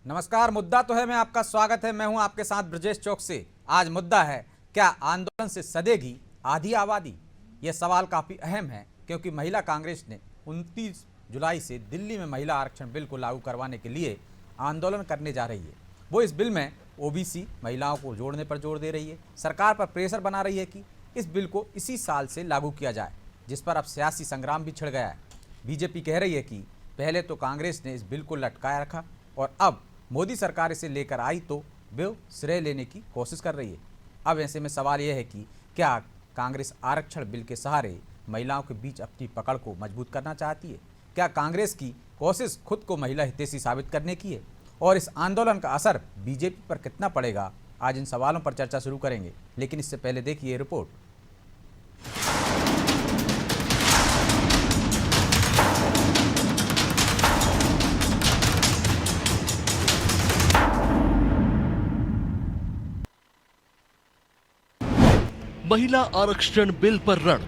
नमस्कार। मुद्दा तो है, मैं आपका स्वागत है। मैं हूं आपके साथ ब्रजेश चौक से। आज मुद्दा है, क्या आंदोलन से सदेगी आधी आबादी? यह सवाल काफ़ी अहम है क्योंकि महिला कांग्रेस ने 29 जुलाई से दिल्ली में महिला आरक्षण बिल को लागू करवाने के लिए आंदोलन करने जा रही है। वो इस बिल में ओबीसी महिलाओं को जोड़ने पर जोर दे रही है, सरकार पर प्रेशर बना रही है कि इस बिल को इसी साल से लागू किया जाए, जिस पर अब सियासी संग्राम भी छिड़ गया है। बीजेपी कह रही है कि पहले तो कांग्रेस ने इस बिल को लटकाया रखा और अब मोदी सरकार इसे लेकर आई तो वे श्रेय लेने की कोशिश कर रही है। अब ऐसे में सवाल यह है कि क्या कांग्रेस आरक्षण बिल के सहारे महिलाओं के बीच अपनी पकड़ को मजबूत करना चाहती है? क्या कांग्रेस की कोशिश खुद को महिला हितैषी साबित करने की है? और इस आंदोलन का असर बीजेपी पर कितना पड़ेगा? आज इन सवालों पर चर्चा शुरू करेंगे, लेकिन इससे पहले देखिए ये रिपोर्ट। महिला आरक्षण बिल पर रण,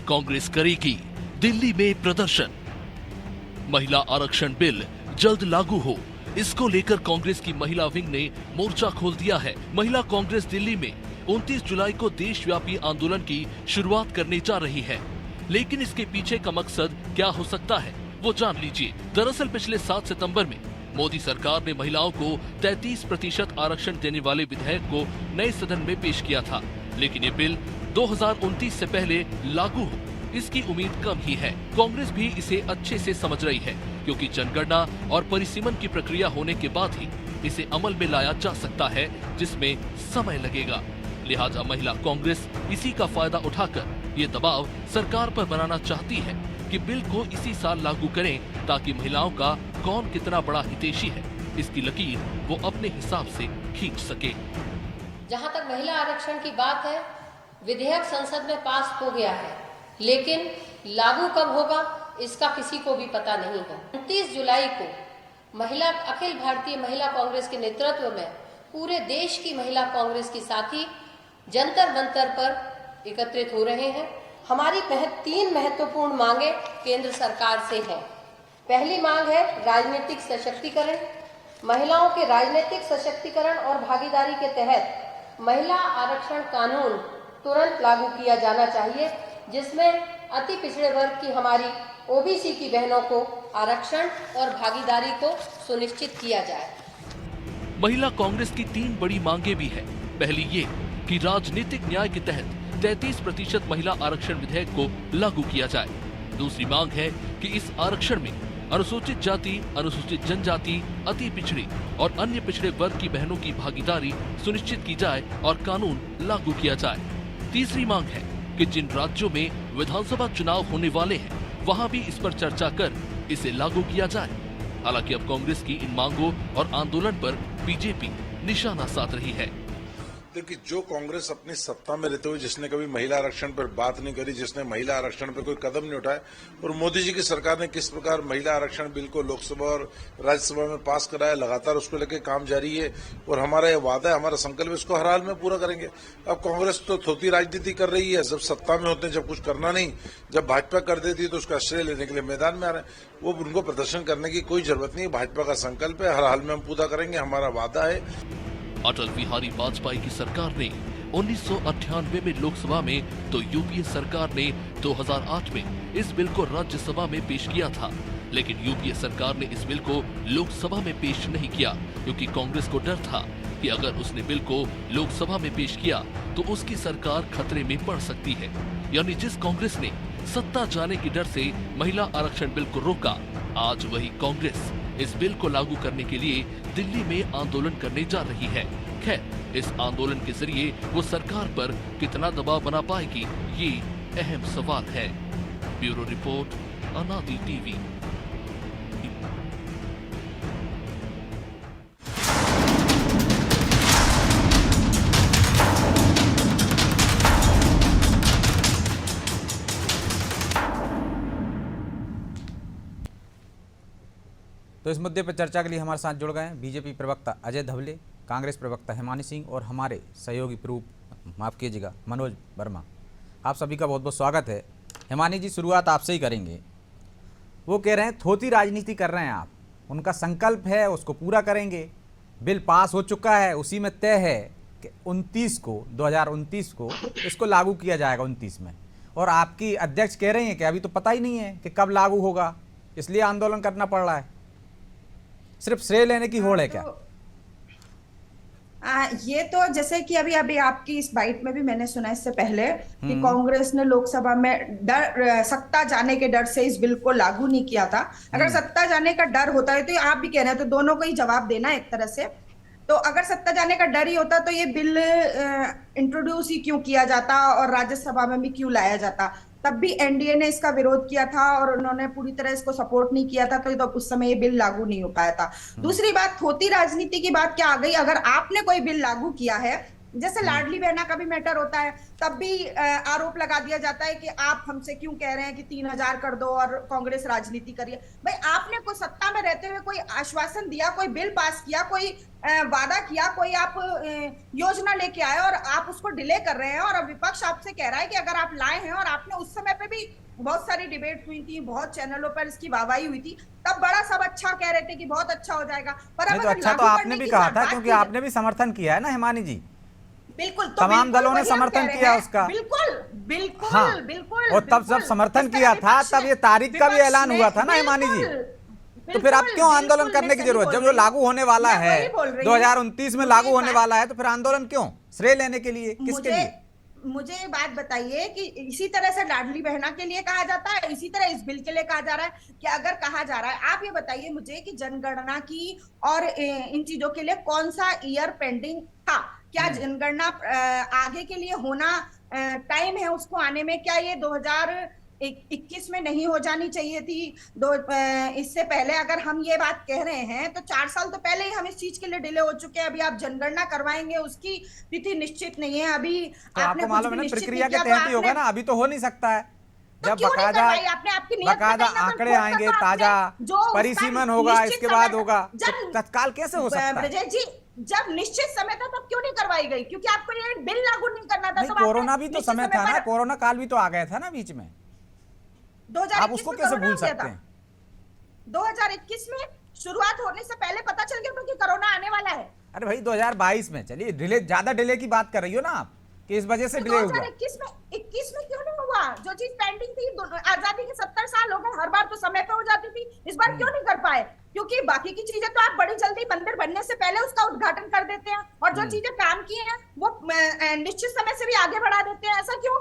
कांग्रेस करेगी दिल्ली में प्रदर्शन। महिला आरक्षण बिल जल्द लागू हो, इसको लेकर कांग्रेस की महिला विंग ने मोर्चा खोल दिया है। महिला कांग्रेस दिल्ली में 29 जुलाई को देशव्यापी आंदोलन की शुरुआत करने जा रही है, लेकिन इसके पीछे का मकसद क्या हो सकता है वो जान लीजिए। दरअसल पिछले 7 सितंबर में मोदी सरकार ने महिलाओं को 33% आरक्षण देने वाले विधेयक को नए सदन में पेश किया था, लेकिन ये बिल 2029 से पहले लागू हो, इसकी उम्मीद कम ही है। कांग्रेस भी इसे अच्छे से समझ रही है, क्योंकि जनगणना और परिसीमन की प्रक्रिया होने के बाद ही इसे अमल में लाया जा सकता है, जिसमें समय लगेगा। लिहाजा महिला कांग्रेस इसी का फायदा उठाकर ये दबाव सरकार पर बनाना चाहती है कि बिल को इसी साल लागू करें, ताकि महिलाओं का कौन कितना बड़ा हितैषी है, इसकी लकीर वो अपने हिसाब से खींच सके। जहां तक महिला आरक्षण की बात है, विधेयक संसद में पास हो गया है, लेकिन लागू कब होगा इसका किसी को भी पता नहीं है। 29 जुलाई को अखिल भारतीय महिला कांग्रेस के नेतृत्व में पूरे देश की महिला कांग्रेस की साथी जंतर मंतर पर एकत्रित हो रहे हैं। हमारी 3 महत्वपूर्ण मांगे केंद्र सरकार से हैं। पहली मांग है राजनीतिक सशक्तिकरण। महिलाओं के राजनीतिक सशक्तिकरण और भागीदारी के तहत महिला आरक्षण कानून तुरंत लागू किया जाना चाहिए, जिसमें अति पिछड़े वर्ग की हमारी ओबीसी की बहनों को आरक्षण और भागीदारी को सुनिश्चित किया जाए। महिला कांग्रेस की 3 बड़ी मांगे भी है। पहली ये कि राजनीतिक न्याय के तहत 33% महिला आरक्षण विधेयक को लागू किया जाए। दूसरी मांग है कि इस आरक्षण में अनुसूचित जाति, अनुसूचित जनजाति, अति पिछड़ी और अन्य पिछड़े वर्ग की बहनों की भागीदारी सुनिश्चित की जाए और कानून लागू किया जाए। तीसरी मांग है कि जिन राज्यों में विधानसभा चुनाव होने वाले हैं, वहां भी इस पर चर्चा कर इसे लागू किया जाए। हालांकि अब कांग्रेस की इन मांगों और आंदोलन पर बीजेपी निशाना साध रही है। देखिए, जो कांग्रेस अपनी सत्ता में रहते हुए जिसने कभी महिला आरक्षण पर बात नहीं करी, जिसने महिला आरक्षण पर कोई कदम नहीं उठाया, और मोदी जी की सरकार ने किस प्रकार महिला आरक्षण बिल को लोकसभा और राज्यसभा में पास कराया, लगातार उसको लेकर काम जारी है। और हमारा यह वादा है, हमारा संकल्प, इसको हर हाल में पूरा करेंगे। अब कांग्रेस तो थोती राजनीति कर रही है। जब सत्ता में होते हैं, जब कुछ करना नहीं, जब भाजपा कर देती है तो उसका श्रेय लेने के लिए मैदान में आ रहे हैं। वो उनको प्रदर्शन करने की कोई जरूरत नहीं है। भाजपा का संकल्प है, हर हाल में हम पूरा करेंगे, हमारा वादा है। अटल बिहारी वाजपेयी की सरकार ने 1998 में लोकसभा में तो यूपीए सरकार ने 2008 में इस बिल को राज्यसभा में पेश किया था, लेकिन यूपीए सरकार ने इस बिल को लोकसभा में पेश नहीं किया, क्योंकि कांग्रेस को डर था कि अगर उसने बिल को लोकसभा में पेश किया तो उसकी सरकार खतरे में पड़ सकती है। यानी जिस कांग्रेस ने सत्ता जाने के डर से महिला आरक्षण बिल को रोका, आज वही कांग्रेस इस बिल को लागू करने के लिए दिल्ली में आंदोलन करने जा रही है। खैर, इस आंदोलन के जरिए वो सरकार पर कितना दबाव बना पाएगी, ये अहम सवाल है। ब्यूरो रिपोर्ट, अनादि टीवी। तो इस मुद्दे पर चर्चा के लिए हमारे साथ जुड़ गए हैं बीजेपी प्रवक्ता अजय धवले, कांग्रेस प्रवक्ता हिमानी सिंह और हमारे सहयोगी मनोज वर्मा। आप सभी का बहुत बहुत स्वागत है। हिमानी जी, शुरुआत आपसे ही करेंगे। वो कह रहे हैं थोती राजनीति कर रहे हैं आप, उनका संकल्प है, उसको पूरा करेंगे। बिल पास हो चुका है, उसी में तय है कि 2029 को इसको लागू किया जाएगा 29 में। और आपकी अध्यक्ष कह रही हैं कि अभी तो पता ही नहीं है कि कब लागू होगा, इसलिए आंदोलन करना पड़ रहा है। सिर्फ श्रेय लेने की होड़ है क्या? ये तो जैसे कि अभी अभी आपकी इस बाइट में भी मैंने सुना इससे पहले कि कांग्रेस ने लोकसभा में सत्ता जाने के डर से इस बिल को लागू नहीं किया था। अगर सत्ता जाने का डर होता है तो आप भी कह रहे हैं, तो दोनों को ही जवाब देना है एक तरह से। तो अगर सत्ता जाने का डर ही होता तो ये बिल इंट्रोड्यूस ही क्यों किया जाता और राज्यसभा में भी क्यों लाया जाता? तब भी एनडीए ने इसका विरोध किया था और उन्होंने पूरी तरह इसको सपोर्ट नहीं किया था, तो उस समय ये बिल लागू नहीं हो पाया था। दूसरी बात, थोती राजनीति की बात क्या आ गई? अगर आपने कोई बिल लागू किया है, जैसे लाडली बहना का भी मैटर होता है, तब भी आरोप लगा दिया जाता है कि आप हमसे क्यों कह रहे हैं कि 3000 कर दो और कांग्रेस राजनीति करिए। भाई, आपने कोई सत्ता में रहते हुए कोई आश्वासन दिया, कोई बिल पास किया, कोई वादा किया, कोई आप योजना लेके आए और आप उसको डिले कर रहे हैं, और अब विपक्ष आपसे कह रहा है कि अगर आप लाए हैं, और आपने उस समय पे भी बहुत सारी डिबेट हुई थी, बहुत चैनलों पर इसकी वाहवाही हुई थी, तब बड़ा सब अच्छा कह रहे थे कि बहुत अच्छा हो जाएगा। पर अब तो अच्छा तो आपने भी कहा था, क्योंकि आपने भी समर्थन किया है ना हिमानी जी। बिल्कुल, तो तमाम दलों ने समर्थन किया उसका। बिल्कुल बिल्कुल हाँ, बिल्कुल। और तब जब समर्थन किया था तब ये तारीख का भी ऐलान हुआ था ना हिमानी जी। तो फिर अब क्यों आंदोलन करने की जरूरत? जब जो लागू होने वाला है 2029 में लागू होने वाला है, तो फिर आंदोलन क्यों? श्रेय लेने के लिए, किसके लिए? मुझे ये बात बताइए कि इसी तरह से लाडली बहना के लिए कहा जाता है, इसी तरह इस बिल के लिए कहा जा रहा है कि अगर कहा जा रहा है, आप ये बताइए मुझे कि जनगणना की और इन चीजों के लिए कौन सा ईयर पेंडिंग था? क्या जनगणना आगे के लिए होना टाइम है उसको आने में? क्या ये 2021 में नहीं हो जानी चाहिए थी? इससे पहले अगर हम ये बात कह रहे हैं तो 4 साल तो पहले ही हम इस चीज के लिए डिले हो चुके हैं। अभी आप जनगणना करवाएंगे, उसकी तिथि निश्चित नहीं है अभी। तो आपको मालूम है ना, प्रक्रिया के तहत ही होगा ना, अभी तो हो नहीं सकता है। जब बकायदा आंकड़े आएंगे, ताजा परिसीमन होगा, इसके बाद होगा, तो तत्काल कैसे हो सकता है? ब्रजेश जी, जब निश्चित समय था तब क्यों नहीं करवाई गई? क्योंकि आपको ये बिल लागू नहीं करना था। तो कोरोना भी तो समय था ना, कोरोना काल भी तो आ गया था ना बीच में। 2021 आप उसको कैसे भूल सकते हैं? 2021 में शुरुआत होने से पहले पता चल गया कि कोरोना आने वाला है। अरे भाई 2022 में, चलिए डिले, ज्यादा डिले की बात कर रही हो ना आप, कि इस वजह से डिले हुआ। 2021 में क्यों नहीं हुआ? जो चीज पेंडिंग थी, आजादी के 70 साल हो गए, हर बार तो समय पे हो जाती थी, इस बार क्यों नहीं कर पाए? क्योंकि बाकी की चीजें तो आप बड़ी जल्दी मंदिर बनने से पहले उसका उद्घाटन कर देते हैं, और जो चीजें काम की हैं वो निश्चित समय से भी आगे बढ़ा देते हैं। ऐसा क्यों?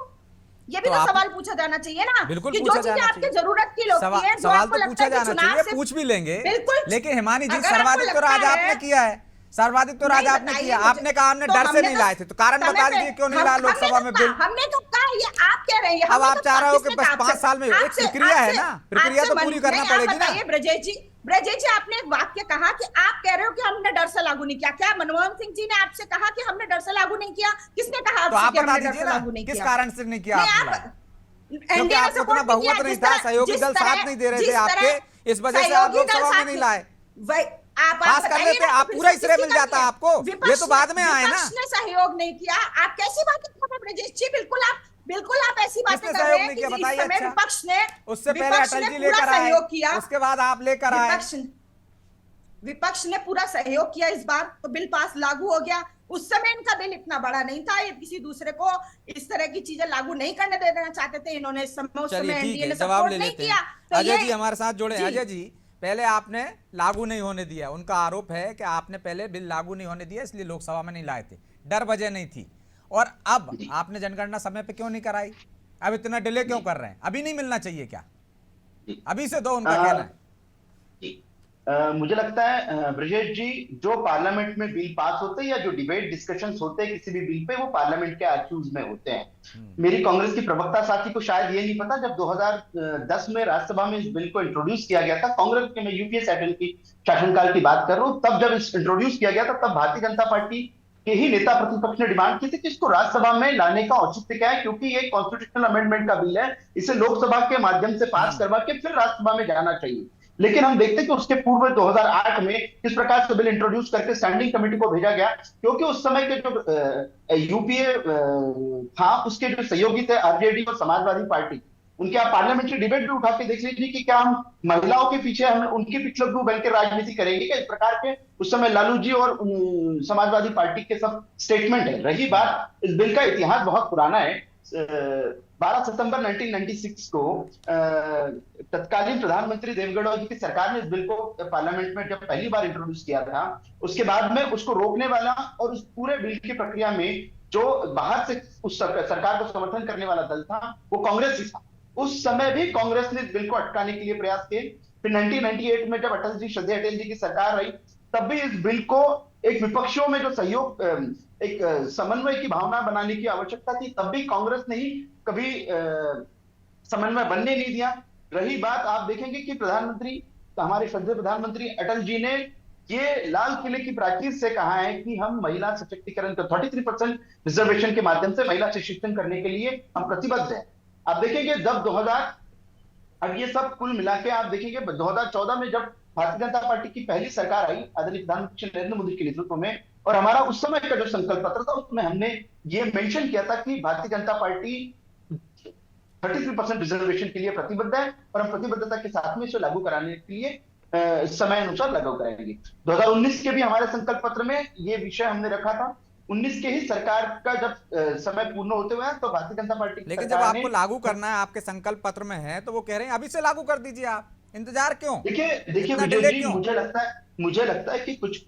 ये भी तो सवाल पूछा जाना चाहिए ना। बिल्कुल कि पूछा जो चीजें आपके जरूरत की लोग की हैं, सवाल तो पूछा जाना चाहिए, पूछ भी लेंगे। लेकिन हिमानी जी, सर्वाधिक तो राज आपने किया है, सर्वाधिक तो राज आपने किया। आपने कहा हमने डर से नहीं लाए थे, तो कारण बता दीजिए क्यों नहीं लाया लोकसभा में बिल? हमने तो कहा, ये आप कह रहे हैं। अब आप चाह रहे हो कि बस 5 साल में एक प्रक्रिया है ना, प्रक्रिया तो पूरी करना पड़ेगी ना। ब्रजेश जी, आपने एक वाक्य कहा कि आप कह रहे हो कि हमने डर से लागू नहीं किया। क्या मनमोहन सिंह जी ने आपसे कहा कि हमने डर से लागू नहीं किया? किसने कहा? तो आप बता दीजिए ना किस कारण से नहीं किया आपने? क्योंकि आपको इतना बहुमत नहीं था, सहयोगी दल साथ नहीं दे रहे थे आपके, इस वजह से आप लोकसभा में नहीं लाए। पास कर लेते, आप पूरा श्रेय मिल जाता आपको। ये तो बाद में आए ना। विपक्ष ने सहयोग नहीं किया। आप कैसी बातें कर रहे हैं ब्रजेश जी? बिल्कुल आप ऐसी बातें कर रहे हैं कि इस समय विपक्ष ने, उससे पहले अटल जी लेकर आए, उसके बाद आप लेकर आए। विपक्ष ने पूरा सहयोग किया इस बार, तो बिल पास लागू हो गया। उस समय इनका दिल इतना बड़ा नहीं था, ये किसी दूसरे को इस तरह की चीजें लागू नहीं करने देना चाहते थे। इन्होंने उस समय एनडीए ने सपोर्ट नहीं किया। अजय जी हमारे साथ जुड़े। अजय जी, पहले आपने लागू नहीं होने दिया, उनका आरोप है कि आपने पहले बिल लागू नहीं होने दिया, इसलिए लोकसभा में नहीं लाए थे, डर वजह नहीं थी। और अब आपने जनगणना समय पे क्यों नहीं कराई? अब इतना डिले क्यों कर रहे हैं? अभी नहीं मिलना चाहिए क्या? अभी से दो, उनका कहना है। मुझे लगता है ब्रजेश जी, जो पार्लियामेंट में बिल पास होते हैं या जो डिबेट डिस्कशंस होते हैं किसी भी बिल पे, वो पार्लियामेंट के आर्काइव्स में होते हैं। मेरी कांग्रेस की प्रवक्ता साथी को शायद ये नहीं पता, जब 2010 में राज्यसभा में इस बिल को इंट्रोड्यूस किया गया था, कांग्रेस के, मैं यूपीए शासनकाल की बात कर रहा हूँ, तब जब इस इंट्रोड्यूस किया गया था, तब भारतीय जनता पार्टी के ही नेता प्रतिपक्ष ने डिमांड की थी कि इसको राज्यसभा में लाने का औचित्य क्या है, क्योंकि ये कॉन्स्टिट्यूशनल अमेंडमेंट का बिल है, इसे लोकसभा के माध्यम से पास करवा के फिर राज्यसभा में जाना चाहिए। लेकिन हम देखते हैं कि उसके पूर्व 2008 में किस प्रकार से बिल इंट्रोड्यूस करके स्टैंडिंग कमेटी को भेजा गया, क्योंकि उस समय के जो यूपीए था, उसके जो सहयोगी थे आरजेडी और समाजवादी पार्टी, उनके आप पार्लियामेंट्री डिबेट भी उठा के देख लीजिए कि क्या हम महिलाओं के पीछे हम उनके पिछले बन के राजनीति करेंगे क्या, इस प्रकार के उस समय लालू जी और समाजवादी पार्टी के सब स्टेटमेंट है। रही बात, इस बिल का इतिहास बहुत पुराना है। 12 सितंबर 1996 को तत्कालीन प्रधानमंत्री देवेगौड़ा जी की सरकार ने इस बिल को पार्लियामेंट में जब पहली बार इंट्रोड्यूस किया था, उसके बाद में उसको रोकने वाला और उस पूरे बिल की प्रक्रिया में जो बाहर से उस सरकार को समर्थन करने वाला दल था वो कांग्रेस ही था। उस समय भी कांग्रेस ने इस बिल को अटकाने के लिए प्रयास किए। फिर 1998 में जब अटल जी, श्रद्धेय अटल जी की सरकार रही, तब भी इस बिल को एक विपक्षियों में जो सहयोग, एक समन्वय की भावना बनाने की आवश्यकता थी, तब भी कांग्रेस ने ही कभी समन्वय बनने नहीं दिया। रही बात, आप देखेंगे कि प्रधानमंत्री, हमारे श्रद्धेय प्रधानमंत्री अटल जी ने ये लाल किले की प्राचीर से कहा है कि हम महिला सशक्तिकरण का 33% रिजर्वेशन के माध्यम से महिला सशक्तिकरण करने के लिए हम प्रतिबद्ध हैं। आप देखेंगे जब 2000, अब ये सब कुल मिला के आप देखेंगे 2014 में जब भारतीय जनता पार्टी की पहली सरकार आई आदरणीय प्रधानमंत्री नरेंद्र मोदी के नेतृत्व में, और हमारा उस समय का जो संकल्प पत्र था उसमें हमने ये मेंशन किया था कि भारतीय जनता पार्टी 33% रिजर्वेशन के लिए प्रतिबद्ध है और हम प्रतिबद्धता के साथ में इसे लागू कराने के लिए समय अनुसार लागू कराएंगे। 2019 के भी हमारे संकल्प पत्र में ये विषय हमने रखा था। 19 के ही सरकार का जब समय पूर्ण होते हुए तो भारतीय जनता पार्टी, लेकिन जब आपको लागू करना है, आपके संकल्प पत्र में है, तो वो कह रहे हैं अभी से लागू कर दीजिए, आप इंतजार क्यों? देखिए विजय जी, मुझे लगता है कि कुछ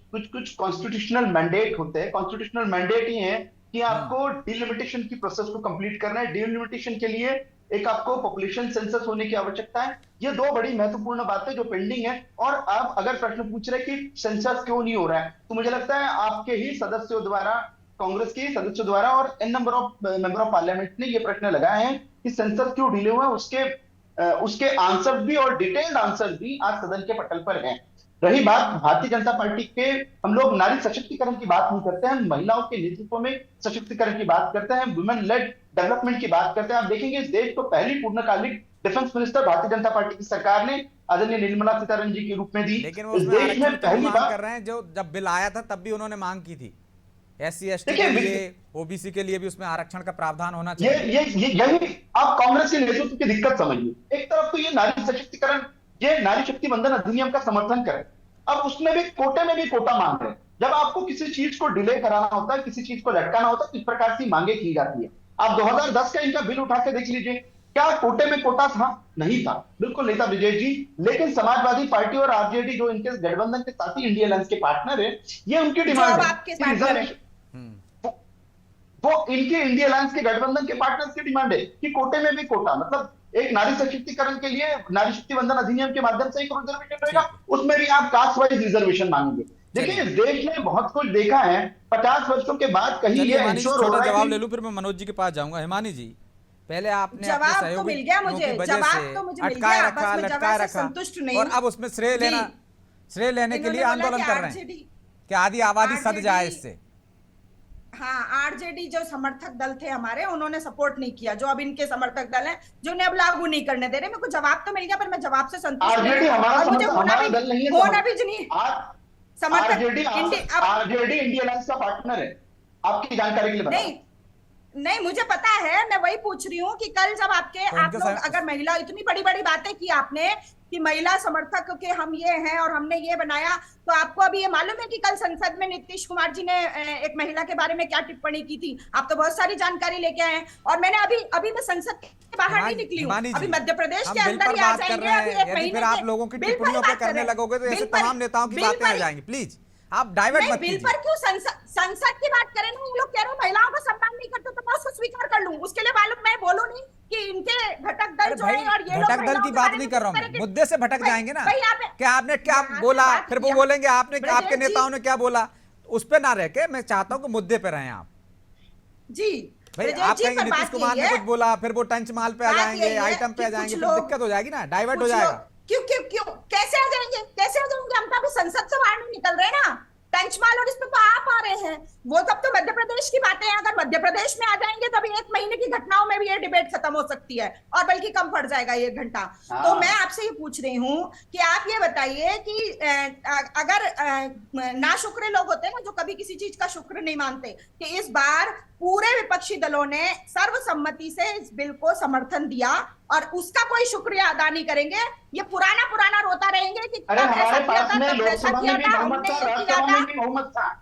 कॉन्स्टिट्यूशनल मैंडेट होते हैं। कॉन्स्टिट्यूशनल मैंडेट ही है कि आपको डिलिमिटेशन की प्रोसेस को कंप्लीट करना है। डिलिमिटेशन के लिए एक आपको पॉपुलेशन सेंसस होने की आवश्यकता है। ये दो बड़ी महत्वपूर्ण बातें जो पेंडिंग है। और आप अगर प्रश्न पूछ रहे कि सेंसस क्यों नहीं हो रहा है, तो मुझे लगता है आपके ही सदस्यों द्वारा, कांग्रेस के सदस्यों द्वारा और an number of member of parliament ने ये प्रश्न लगाए हैं कि सेंसस क्यों डिले हुआ, उसके आंसर भी और डिटेल्ड आंसर भी आज सदन के पटल पर हैं। रही बात भारतीय जनता पार्टी के, हम लोग नारी सशक्तिकरण की बात नहीं करते हैं, महिलाओं के नेतृत्व में सशक्तिकरण की बात करते हैं, वुमेन लेड डेवलपमेंट की बात करते हैं। आप देखेंगे इस देश को पहली पूर्णकालिक defence minister Bharatiya Janata party की सरकार ने आदरणीय निर्मला सीतारमण जी के रूप में दी। लेकिन वो उसमें आरक्षण की मांग कर रहे हैं, जो जब बिल आया था तब भी उन्होंने मांग की थी, SC ST के लिए, OBC के लिए भी उसमें आरक्षण का प्रावधान होना चाहिए। यही आप कांग्रेस के नेतृत्व की दिक्कत समझिए। एक तरफ तो ये नारी सशक्तिकरण, ये नारी शक्ति बंधन अधिनियम का समर्थन करे, अब उसमें भी कोटे में भी कोटा मांग रहे हैं। जब आपको किसी चीज को डिले कराना होता है, किसी चीज को लटकाना होता है, तो इस प्रकार की मांगे की जाती है। आप 2010 का इनका बिल उठा के देख लीजिए, क्या कोटे में कोटा था? नहीं था, बिल्कुल नहीं था विजय जी। लेकिन समाजवादी पार्टी और आरजेडी जो इनके गठबंधन के साथी इंडिया अलायंस के पार्टनर है, ये उनकी डिमांड है। वो इनके इंडिया अलायंस के गठबंधन के पार्टनर्स की डिमांड है कि कोटे में भी कोटा, मतलब एक नारी सशक्तिकरण के लिए नारी शक्ति बंधन अधिनियम के माध्यम से एक रिजर्वेशन रहेगा, उसमें भी आप कास्ट वाइज रिजर्वेशन मांगेंगे। देखिए इस देश ने बहुत कुछ देखा है, 50 वर्षों के बाद कहीं ये इंश्योर हो रहा है। जवाब ले लूं, फिर मैं मनोज जी के पास जाऊंगा। हिमानी जी, पहले आपने जवाब अपने तो सहयोगी मिल गया मुझे, जवाब तो मुझे मिल गया, बस मैं जवाब से संतुष्ट नहीं और अब उसमें श्रेय लेने के लिए आंदोलन कर रहे हैं कि आधी आबादी सद जाए इससे। हाँ, आरजेडी जो समर्थक दल थे हमारे, उन्होंने सपोर्ट नहीं किया। जो अब इनके समर्थक दल हैं, जो उन्हें अब लागू नहीं करने दे रहे। मेरे को जवाब तो मिल गया, पर मैं जवाब से संतुष्ट नहीं हूं। मुझे होना भी नहीं। आरजेडी इंडिया अलायंस का पार्टनर है, आपकी जानकारी के लिए बता। नहीं, मुझे पता है, मैं वही पूछ रही हूँ कि कल जब आप लोग अगर महिला, इतनी बड़ी बड़ी बातें की आपने कि महिला समर्थक के हम ये हैं और हमने ये बनाया, तो आपको अभी ये मालूम है कि कल संसद में नीतीश कुमार जी ने एक महिला के बारे में क्या टिप्पणी की थी? आप तो बहुत सारी जानकारी लेके आए हैं। और मैंने अभी मैं संसद के बाहर नहीं निकली हूँ, अभी मध्य प्रदेश के अंदर ही आ जाएंगे। अभी एक महीने फिर आप लोगों की टिप्पणियों पे करने लगोगे तो ऐसे तमाम नेताओं की बातें आ जाएंगी। प्लीज आप डाइवर्ट मत कीजिए। बिल पर क्यों संसद की बात करें ना? ये लोग कह रहे हैं महिलाओं का सम्मान नहीं करते, तो मैं उसको स्वीकार कर लूं। उसके लिए मालूम, मैं बोलूं नहीं कि इनके घटक दल जो है, और ये लोग घटक दल की बात नहीं कर रहा हूँ, मुद्दे से भटक जाएंगे ना। क्या आपने क्या बोला, फिर वो बोलेंगे आपने, आपके नेताओं ने क्या बोला, उस पर ना रह के मैं चाहता हूँ कि मुद्दे पे रहें आप जी। भाई आप कहेंगे नीतीश कुमार ने कुछ बोला, फिर वो टंच माल पे आ जाएंगे, आइटम पे आ जाएंगे, फिर दिक्कत हो जाएगी ना, डाइवर्ट हो जाएगा। क्यों कैसे आ जाएंगे? हम तो अभी संसद से बाहर नहीं निकल रहे ना। टंच माल और इस पे तो आप आ रहे हैं। वो सब तो मध्य प्रदेश की बातें हैं। अगर मध्य प्रदेश में आ जाएंगे तो अभी 1 महीने की घटनाओं में भी ये डिबेट खत्म हो सकती है, और बल्कि कम पड़ जाएगा 1 घंटा। तो मैं आपसे ये पूछ रही हूँ कि आप ये बताइए कि अगर नाशुक्र लोग होते हैं ना, जो कभी किसी चीज का शुक्र नहीं मानते, कि इस बार पूरे विपक्षी दलों ने सर्वसम्मति से इस बिल को समर्थन दिया और उसका कोई शुक्रिया अदा नहीं करेंगे, ये पुराना पुराना रोता रहेंगे कि अरे तब ऐसा हमारे किया पास था, में तब ऐसा लोकसभा किया में भी था, बहुमत हमने था, ये किया राज्यसभा था। में भी बहुमत था।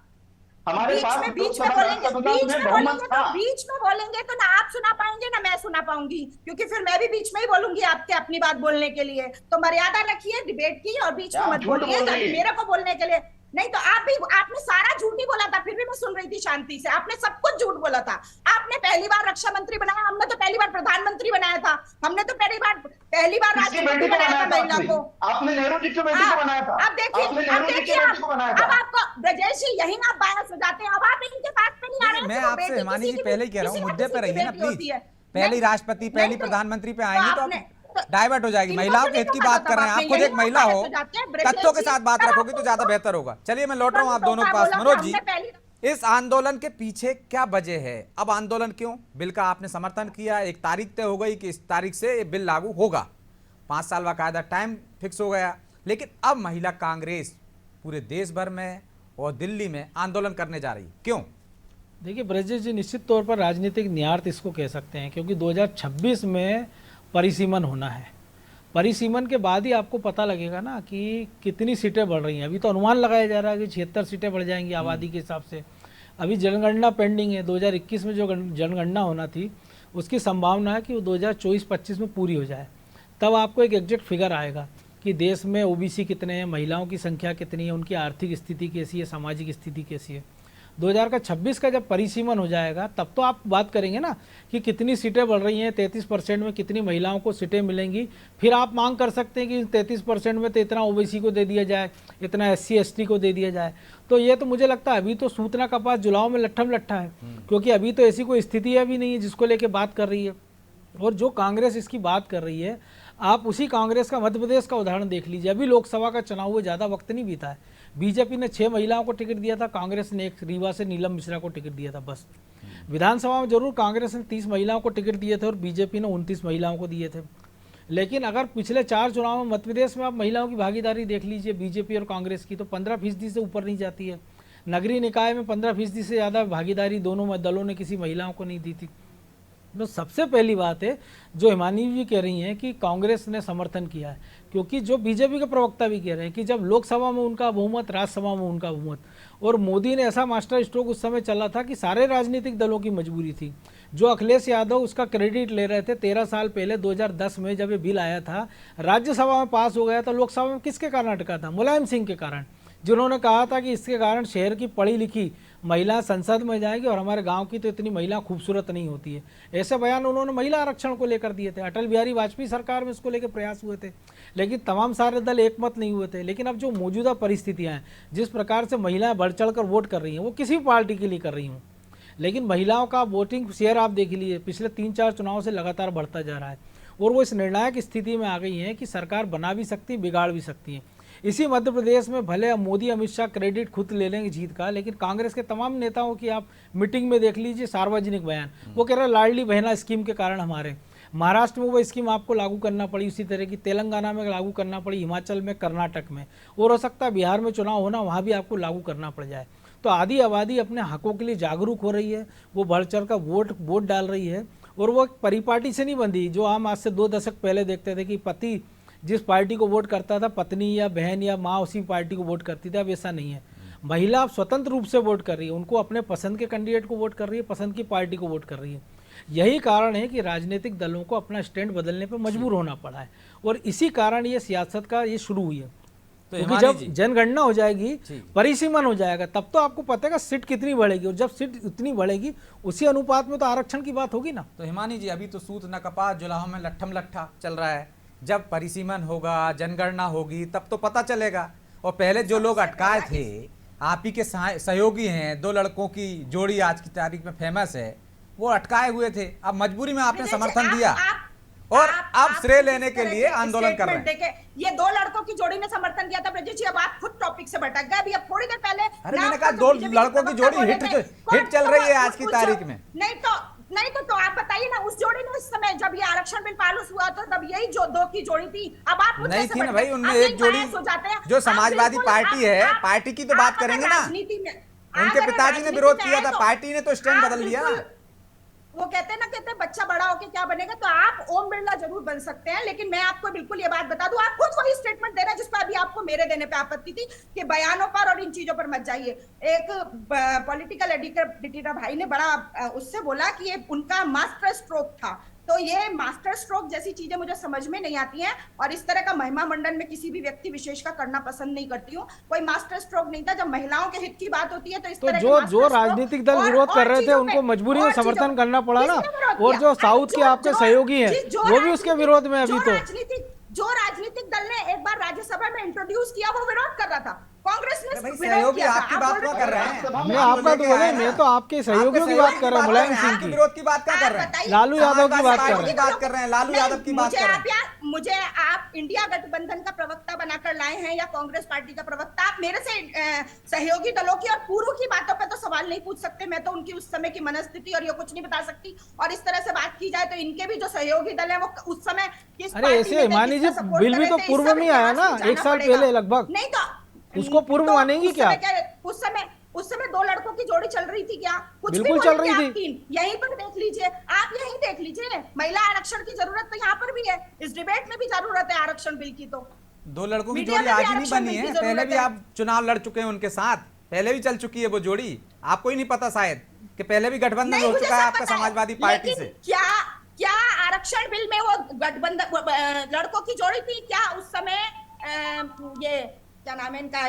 हमारे पास बीच में लोकसभा बोलेंगे, राज्यसभा बीच में में बहुमत बोलेंगे था। तो बीच में बोलेंगे तो ना आप सुना पाएंगे ना मैं सुना पाऊंगी, क्योंकि फिर मैं भी बीच में ही बोलूंगी आपके अपनी बात बोलने के लिए। तो मर्यादा रखिए डिबेट की, और बीच में आप मत झूठ बोलिए बोल रही है। मेरे को बोलने के लिए। नहीं तो आपने सारा झूठ ही बोला था, फिर भी मैं सुन रही थी शांति से। आपने सब कुछ झूठ बोला था। आपने पहली बार रक्षा मंत्री बनाया, हमने तो पहली बार प्रधानमंत्री बनाया था, हमने तो पहली बार किसकी राष्ट्रपति बेटी को बनाया था बनाया था महिला आपने? को। आपने नेहरू जी की बेटी को बनाया था। अब देखिए, आपने अब नेहरू जी की देखिए, बेटी को बनाया अब था। आपको ब्रजेश जी यही आप बायस हो जाते हैं। अब आप इनके बात पे नहीं आ रहे हैं। मैं कि वो आपसे बेटी हिमानी किसी जी की पहले भी- ही कह रहा हूँ, किसी ना मुद्दे किसी पे की रहिए ना बेटी होती प्लीज। है। पहली नहीं, राष्ट्रपति, पहली नहीं तो- प्रधानमंत्री पे आएंगे तो तो डाइवर्ट हो जाएगी। इनको महिलाओं तो के हित नहीं की टोका बात था कर रहे हैं, आपने, आप खुद यही एक आप महिला बायस हो, हो जाते हैं। ब्रजेश तथ्यों के जी, साथ बात तब रखोगे तो आपको ज्यादा बेहतर होगा। चलिए मैं लौट रहा हूँ आप दोनों के टोका पास। बोला मनोज कि जी, हमने पहली इस आंदोलन के पीछे क्या वजह है? अब आंदोलन क्यों? बिल का आपने समर्थन किया, एक तारीख तय हो गई कि इस तारीख से ये बिल लागू होगा, 5 साल बाकायदा टाइम फिक्स हो गया, लेकिन अब महिला कांग्रेस पूरे देश भर में और दिल्ली में आंदोलन करने जा रही, क्यों? देखिए ब्रजेश जी, निश्चित तौर पर राजनीतिक न्यार्थ इसको कह सकते हैं, क्योंकि 2026 में परिसीमन होना है। परिसीमन के बाद ही आपको पता लगेगा ना कि कितनी सीटें बढ़ रही हैं। अभी तो अनुमान लगाया जा रहा है कि 76 सीटें बढ़ जाएंगी आबादी के हिसाब से। अभी जनगणना पेंडिंग है। 2021 में जो जनगणना होना थी उसकी संभावना है कि वो 2024-25 में पूरी हो जाए। तब आपको एक एग्जैक्ट फिगर आएगा कि देश में ओबीसी कितने हैं, महिलाओं की संख्या कितनी है, उनकी आर्थिक स्थिति कैसी है, सामाजिक स्थिति कैसी है। 2026 का जब परिसीमन हो जाएगा तब तो आप बात करेंगे ना कि कितनी सीटें बढ़ रही हैं, 33% में कितनी महिलाओं को सीटें मिलेंगी। फिर आप मांग कर सकते हैं कि 33% में तो इतना ओबीसी को दे दिया जाए, इतना एससी एसटी को दे दिया जाए। तो ये तो मुझे लगता है अभी तो सूतना कपास जुलाओ में लट्ठम लट्ठा है, क्योंकि अभी तो ऐसी कोई स्थिति अभी नहीं है जिसको लेके बात कर रही है। और जो कांग्रेस इसकी बात कर रही है, आप उसी कांग्रेस का मध्य प्रदेश का उदाहरण देख लीजिए। अभी लोकसभा का चुनाव हुए, ज़्यादा वक्त नहीं बीता है, बीजेपी ने 6 महिलाओं को टिकट दिया था, कांग्रेस ने एक रीवा से नीलम मिश्रा को टिकट दिया था बस। विधानसभा में जरूर कांग्रेस ने 30 महिलाओं को टिकट दिए थे और बीजेपी ने 29 महिलाओं को दिए थे। लेकिन अगर पिछले 4 चुनाव में मध्य प्रदेश में आप महिलाओं की भागीदारी देख लीजिए बीजेपी और कांग्रेस की, तो 15% से ऊपर नहीं जाती है। नगरीय निकाय में 15% से ज़्यादा भागीदारी दोनों दलों ने किसी महिलाओं को नहीं दी थी। तो सबसे पहली बात है जो हिमानी जी कह रही हैं कि कांग्रेस ने समर्थन किया है, क्योंकि जो बीजेपी के प्रवक्ता भी कह रहे हैं कि जब लोकसभा में उनका बहुमत, राज्यसभा में उनका बहुमत, और मोदी ने ऐसा मास्टर स्ट्रोक उस समय चला था कि सारे राजनीतिक दलों की मजबूरी थी। जो अखिलेश यादव उसका क्रेडिट ले रहे थे 13 साल पहले 2010 में जब ये बिल आया था, राज्यसभा में पास हो गया था, लोकसभा में किसके कारण अटका था? मुलायम सिंह के कारण, जिन्होंने कहा था कि इसके कारण शहर की पढ़ी लिखी महिला संसद में जाएगी और हमारे गांव की तो इतनी महिला खूबसूरत नहीं होती है। ऐसे बयान उन्होंने महिला आरक्षण को लेकर दिए थे। अटल बिहारी वाजपेयी सरकार में इसको लेकर प्रयास हुए थे, लेकिन तमाम सारे दल एकमत नहीं हुए थे। लेकिन अब जो मौजूदा परिस्थितियां हैं, जिस प्रकार से महिलाएं बढ़ चढ़ कर वोट कर रही हैं, वो किसी भी पार्टी के लिए कर रही हूँ, लेकिन महिलाओं का वोटिंग शेयर आप देख लीजिए पिछले 3-4 चुनाव से लगातार बढ़ता जा रहा है, और वो इस निर्णायक स्थिति में आ गई हैं कि सरकार बना भी सकती है, बिगाड़ भी सकती है। इसी मध्य प्रदेश में भले मोदी अमित शाह क्रेडिट खुद ले लेंगे जीत का, लेकिन कांग्रेस के तमाम नेताओं की आप मीटिंग में देख लीजिए सार्वजनिक बयान, वो कह रहे हैं लाडली बहना स्कीम के कारण हमारे महाराष्ट्र में वो स्कीम आपको लागू करना पड़ी, उसी तरह की तेलंगाना में लागू करना पड़ी, हिमाचल में, कर्नाटक में, और हो सकता है बिहार में चुनाव होना वहाँ भी आपको लागू करना पड़ जाए। तो आधी आबादी अपने हकों के लिए जागरूक हो रही है, वो बढ़ चढ़ कर वोट डाल रही है, और वो परिपाटी से नहीं बंधी जो हम आज से 2 दशक पहले देखते थे कि पति जिस पार्टी को वोट करता था, पत्नी या बहन या माँ उसी पार्टी को वोट करती थी। अब ऐसा नहीं है, महिला अब स्वतंत्र रूप से वोट कर रही है, उनको अपने पसंद के कैंडिडेट को वोट कर रही है, पसंद की पार्टी को वोट कर रही है। यही कारण है कि राजनीतिक दलों को अपना स्टैंड बदलने पर मजबूर होना पड़ा है, और इसी कारण ये सियासत का ये शुरू हुई है। तो क्योंकि जब जनगणना हो जाएगी, परिसीमन हो जाएगा, तब तो आपको पता है सीट कितनी बढ़ेगी, और जब सीट इतनी बढ़ेगी उसी अनुपात में तो आरक्षण की बात होगी ना। तो हिमानी जी, अभी तो सूत न कपास जुलाहो में लट्ठम लट्ठा चल रहा है। जब परिसीमन होगा, जनगणना होगी, तब तो पता चलेगा। और पहले जो लोग अटकाए थे, आप ही के सहयोगी हैं, 2 लड़कों की जोड़ी आज की तारीख में फेमस है, वो अटकाए हुए थे। अब मजबूरी में आपने समर्थन दिया। और अब श्रेय लेने के लिए आंदोलन कर रहे हैं। देखे ये दो लड़कों की जोड़ी ने समर्थन किया था ब्रजेश जी, अब आप खुद टॉपिक से भटक गए। अभी अब थोड़ी देर पहले अरे मैंने कहा दो लड़कों की जोड़ी हिट चल रही है आज की तारीख में। नहीं तो आप बताइए ना, उस जोड़ी ने उस समय जब ये आरक्षण बिल पास हुआ तो तब यही जो दो की जोड़ी थी। अब आप नहीं थी ना भाई, उनमें एक जोड़ी जो समाजवादी पार्टी है, पार्टी की तो बात करेंगे ना। उनके पिताजी ने विरोध किया था, पार्टी ने तो स्टैंड बदल लिया। वो कहते हैं बच्चा बड़ा होके क्या बनेगा, तो आप ओम बिरला जरूर बन सकते हैं, लेकिन मैं आपको बिल्कुल ये बात बता दूं, आप खुद वही स्टेटमेंट दे रहे हैं जिस पर अभी आपको मेरे देने पे आपत्ति थी कि बयानों पर और इन चीजों पर मत जाइए। एक पॉलिटिकल एडिटर भाई ने बड़ा उससे बोला कि ये उनका मास्टर स्ट्रोक था, तो ये मास्टर स्ट्रोक जैसी चीजें मुझे समझ में नहीं आती हैं, और इस तरह का महिमा मंडन में किसी भी व्यक्ति विशेष का करना पसंद नहीं करती हूँ। कोई मास्टर स्ट्रोक नहीं था। जब महिलाओं के हित की बात होती है तो इस तरह जो राजनीतिक दल विरोध कर रहे थे उनको मजबूरी में समर्थन करना पड़ा ना, और जो साउथ के आपके सहयोगी हैं वो भी उसके विरोध में। अभी तो जो राजनीतिक दल ने एक बार राज्यसभा में इंट्रोड्यूस किया वो विरोध कर रहा था, कांग्रेस ने सहयोगी आपकी बात क्या कर रहे हैं? मैं आपका तो बोले, मैं तो आपके सहयोगियों की बात कर रहा हूँ, मुलायम सिंह की विरोध की बात क्या कर रहे हैं? लालू यादव की बात कर रहे हैं, लालू यादव की बात कर रहे हैं। मुझे आप इंडिया गठबंधन का प्रवक्ता बनाकर लाए हैं या कांग्रेस पार्टी का प्रवक्ता, आप मेरे से सहयोगी दलों की और पूर्व की बातों पे तो सवाल नहीं पूछ सकते। मैं तो उनकी उस समय की मनस्थिति और ये कुछ नहीं बता सकती, और इस तरह से बात की जाए तो इनके भी जो सहयोगी दल है वो उस समय किस अरे ऐसे हिमानी जी बिल भी तो पूर्व में आया ना, 1 साल पहले लगभग, नहीं तो उसको पूर्व मानेंगी क्या? उस समय दो लड़कों की जोड़ी चल रही थी क्या? कुछ बिल्कुल चल रही थी। यहीं पर देख लीजिए, आप यहीं देख लीजिए, महिला आरक्षण की जरूरत तो यहाँ पर भी है, इस डिबेट में भी जरूरत है आरक्षण बिल की। तो दो लड़कों की जोड़ी आज ही नहीं बनी है, पहले भी आप चुनाव लड़ चुके हैं उनके साथ, पहले भी चल चुकी है वो जोड़ी। आपको ही नहीं पता शायद कि पहले भी गठबंधन हो चुका है आपका समाजवादी पार्टी से। क्या आरक्षण बिल में वो गठबंधन लड़कों की जोड़ी थी क्या उस समय? ये क्या नाम है इनका,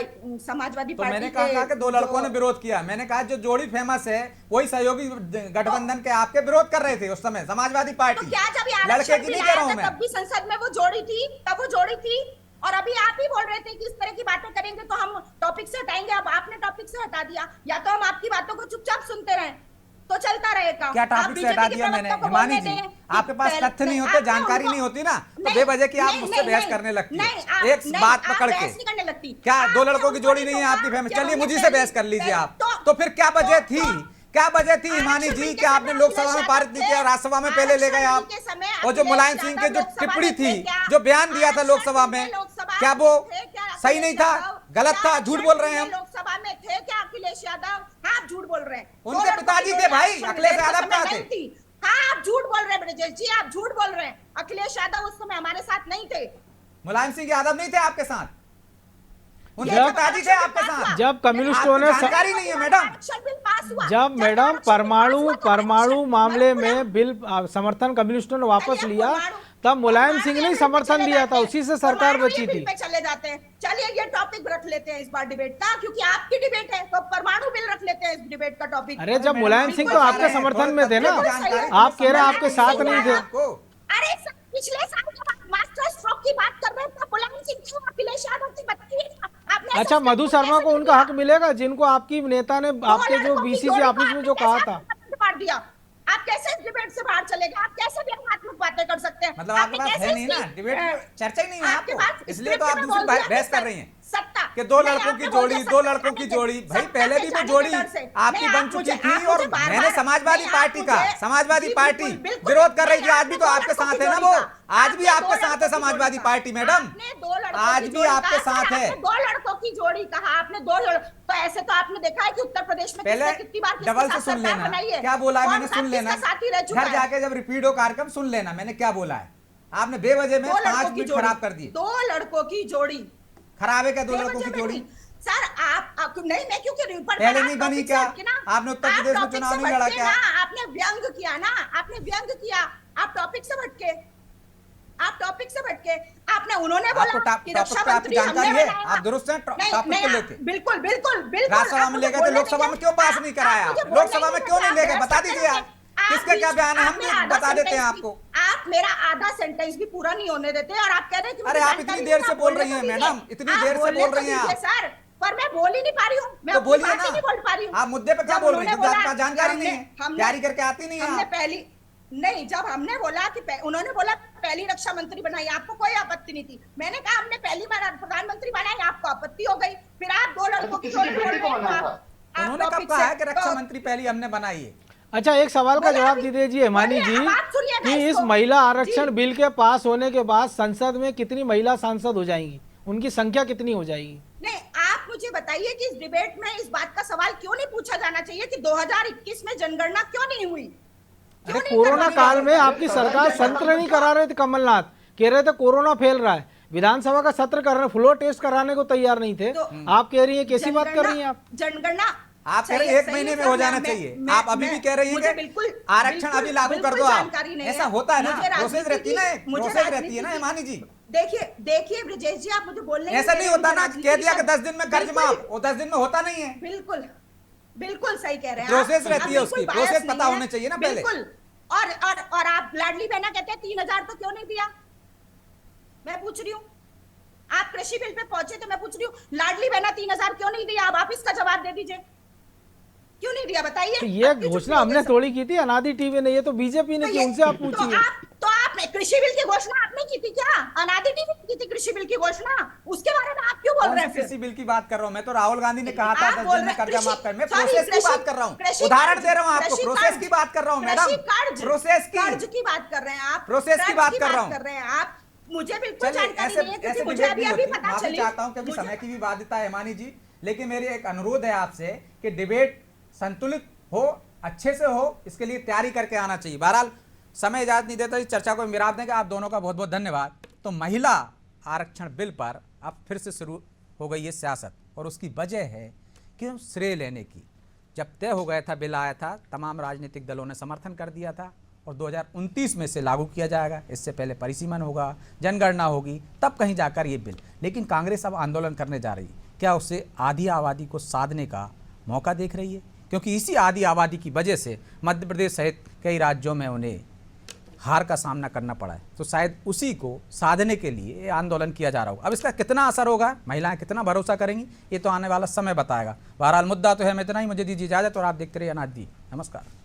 समाजवादी पार्टी। तो मैंने कहा कि दो लड़कों ने विरोध किया, मैंने कहा जो जोड़ी फेमस है वही सहयोगी गठबंधन के आपके विरोध कर रहे थे उस समय समाजवादी पार्टी। तो क्या जब लड़के की नहीं कह रहा हूं मैं, तब भी संसद में वो जोड़ी थी, तब वो जोड़ी थी, और अभी आप ही बोल रहे थे कि इस तरह की बातें करेंगे तो हम टॉपिक से हटाएंगे। अब आपने टॉपिक से हटा दिया, या तो हम आपकी बातों को चुपचाप सुनते रहे तो चलता रहेगा। क्या टॉपिक से हटा दिया मैंने? हिमानी जी, आपके पास तथ्य नहीं होते, जानकारी नहीं होती ना, तो बेवजह की आप मुझसे बहस करने लगती है एक बात पकड़ के। क्या दो लड़कों की जोड़ी नहीं है आपकी फेमस? चलिए मुझी से बहस कर लीजिए आप। तो फिर क्या वजह थी, क्या वजह थी हिमानी जी कि आपने लोकसभा में पारित नहीं किया, राज्यसभा में पहले ले गए आप? और जो मुलायम सिंह के जो टिप्पणी थी, जो बयान दिया था लोकसभा में, क्या वो सही नहीं था, गलत था, झूठ बोल रहे हैं हम? लोकसभा में थे क्या अखिलेश यादव? आप झूठ बोल रहे हैं। उनके पिताजी थे भाई, अखिलेश यादव कहाँ थे? हाँ आप झूठ बोल रहे हैं ब्रजेश जी, आप झूठ बोल रहे हैं। अखिलेश यादव उस समय हमारे साथ नहीं थे, मुलायम सिंह यादव नहीं थे आपके साथ, उनके पिताजी थे आपके साथ। जब कम्युनिस्टों ने जानकारी नहीं है मैडम, जब मैडम परमाणु मामले में बिल समर्थन कम्युनिस्टों ने वापस लिया तब मुलायम सिंह ने समर्थन दिया था, उसी से सरकार बची थी। चले जाते हैं, चलिए ये टॉपिक रख लेते हैं इस बार डिबेट का, क्योंकि आपकी डिबेट है तो परमाणु बिल रख लेते हैं इस डिबेट का टॉपिक। अरे जब मुलायम सिंह तो आपके समर्थन में थे ना, आप कह रहे हैं आपके साथ नहीं थे। अरे पिछले साल जब मास्टर स्ट्रोक की बात कर रहे थे, मुलायम सिंह क्यों अखिलेश यादव की बताइए। अच्छा मधु शर्मा को उनका हक मिलेगा जिनको आपकी नेता ने आपके जो बीसीसी ऑफिस में जो कहा था? मार दिया। आप कैसे इस डिबेट से बाहर चले गए? आप कैसे व्यंग्यात्मक बातें कर सकते हैं? मतलब आपके पास है नहीं ना डिबेट, चर्चा ही नहीं है आपको, इसलिए तो आप दूसरी बहस कर रही हैं सत्ता कि दो लड़कों की जोड़ी। भाई पहले भी वो जोड़ी आपकी बन चुकी थी, और मैंने समाजवादी पार्टी विरोध कर रही थी। आज भी तो आपके साथ है ना वो, आज भी आपके साथ है समाजवादी पार्टी मैडम, आज भी आपके साथ है। दो लड़कों की जोड़ी कहा आपने, तो ऐसे तो आपने देखा है कि उत्तर प्रदेश में पहले कितनी बार डबल से सुन लेना क्या बोला है मैंने, सुन लेना घर जाके जब रिपीट हो कार्यक्रम सुन लेना मैंने क्या बोला है। आपने बेवजह में 5 मिनट खराब कर दिए। दो लड़कों की जोड़ी खराब है क्या? दो लड़कों की जोड़ी सर आप नहीं, मैं क्योंकि पहले नहीं बनी क्या? आपने उत्तर प्रदेश में चुनाव नहीं लड़ा क्या? आपने व्यंग किया ना, आपने व्यंग किया, आप टॉपिक से भटके, आपने उन्होंने बोला कि रक्षा मंत्री जानकारी है, आप दुरुस्त हैं टॉपिक को लेके? बिल्कुल राज्यसभा में ले गए थे, लोकसभा में क्यों पास नहीं कराया? लोकसभा में क्यों नहीं ले गए? बता दीजिए आप, किसका क्या बयान है, हम भी बता देते हैं आपको। आप मेरा आधा सेंटेंस भी पूरा नहीं होने देते और आप कह रहे हैं कि अरे आप इतनी देर से बोल रही हैं मैडम, इतनी देर से बोल रही हैं आप सर, पर मैं बोल ही नहीं पा रही हूँ, मैं तो बोलिए ना, नहीं बोल पा रही हूँ। आप मुद्दे पे क्या बोल रही हैं? जानकारी नहीं है, तैयारी करके आती नहीं है। हमने पहली नहीं, जब हमने बोला कि उन्होंने बोला पहली रक्षा मंत्री बनाई, आपको कोई आपत्ति नहीं थी। मैंने कहा हमने पहली बार प्रधानमंत्री बनाई, आपको आपत्ति हो गई। फिर आप 2 लड़कों की जोड़ी बोल रहे हैं। उन्होंने कब कहा है कि रक्षा मंत्री पहली हमने बनाई है? अच्छा, एक सवाल का जवाब दे दीजिए हिमानी जी कि इस महिला आरक्षण बिल के पास होने के बाद संसद में कितनी महिला सांसद हो जाएंगी, उनकी संख्या कितनी हो जाएगी? नहीं, आप मुझे बताइए कि इस डिबेट में इस बात का सवाल क्यों नहीं पूछा जाना चाहिए कि 2021 में जनगणना क्यों नहीं हुई? अरे कोरोना काल में आपकी सरकार सत्र नहीं करा रहे थे, कमलनाथ कह रहे थे कोरोना फैल रहा है, विधानसभा का सत्र कर रहे, फ्लोर टेस्ट कराने को तैयार नहीं थे। आप कह रही हैं, कैसी बात कर रही हैं आप? जनगणना आप कह रहे हैं 1 महीने में हो जाना चाहिए, आप अभी भी कह रही हैं कि आरक्षण अभी लागू कर दो। आप ऐसा होता है ना, प्रोसेस रहती है ना, प्रोसेस रहती है ना हिमानी जी। देखिए ब्रजेश जी, आप मुझे बोलने ऐसा नहीं होता ना, कह दिया कि 10 दिन में कर्ज माफ, वो 10 दिन में होता नहीं है। बिल्कुल सही कह रहे हैं। प्रोसेस रहती है उसकी, प्रोसेस पता होना चाहिए ना पहले। बिल्कुल। और आप लाडली बहना कहते हैं 3000 तो क्यों नहीं दिया? मैं पूछ रही हूँ, आप कृषि बिल पे पहुंचे तो मैं पूछ रही हूँ, लाडली बहना 3000 क्यों नहीं दिया? आप इसका जवाब दे दीजिए, क्यों नहीं दिया बताइए? तो ये घोषणा हमने थोड़ी की थी, अनादि टीवी ने, ये तो बीजेपी ने की, उनसे आप पूछिए। तो आपने कृषि बिल की घोषणा आपने की थी क्या? अनादि टीवी ने की थी कृषि बिल की घोषणा, उसके बारे में आप क्यों बोल रहे हैं? कृषि बिल की बात कर रहा हूँ मैं, तो राहुल गांधी ने कहा था 10 दिन में कर्जा माफ कर। मैं प्रोसेस की बात कर रहा हूँ, उदाहरण दे रहा हूँ आपको, प्रोसेस की बात कर रहा हूँ मैडम, प्रोसेस कर्ज की बात कर रहे हैं आप, प्रोसेस की बात कर रहा हूँ आप। मुझे बिल्कुल जानकारी नहीं है, ऐसे मुझे अभी पता चली। चाहता हूँ क्योंकि समय की भी बाध्यता है हिमानी जी, लेकिन मेरी एक अनुरोध है आपसे कि डिबेट संतुलित हो, अच्छे से हो, इसके लिए तैयारी करके आना चाहिए। बहरहाल समय इजाजत नहीं देता, इस चर्चा को विराम देंगे। आप दोनों का बहुत बहुत धन्यवाद। तो महिला आरक्षण बिल पर अब फिर से शुरू हो गई है सियासत, और उसकी वजह है कि हम श्रेय लेने की। जब तय हो गया था, बिल आया था, तमाम राजनीतिक दलों ने समर्थन कर दिया था और 2029 में से लागू किया जाएगा। इससे पहले परिसीमन होगा, जनगणना होगी, तब कहीं जाकर ये बिल। लेकिन कांग्रेस अब आंदोलन करने जा रही है। क्या उससे आधी आबादी को साधने का मौका देख रही है? क्योंकि इसी आधी आबादी की वजह से मध्य प्रदेश सहित कई राज्यों में उन्हें हार का सामना करना पड़ा है। तो शायद उसी को साधने के लिए आंदोलन किया जा रहा हो। अब इसका कितना असर होगा, महिलाएं कितना भरोसा करेंगी, ये तो आने वाला समय बताएगा। बहरहाल मुद्दा तो है, मैं इतना ही, मुझे दीजिए इजाजत और आप देखते रहिए अनादि। नमस्कार।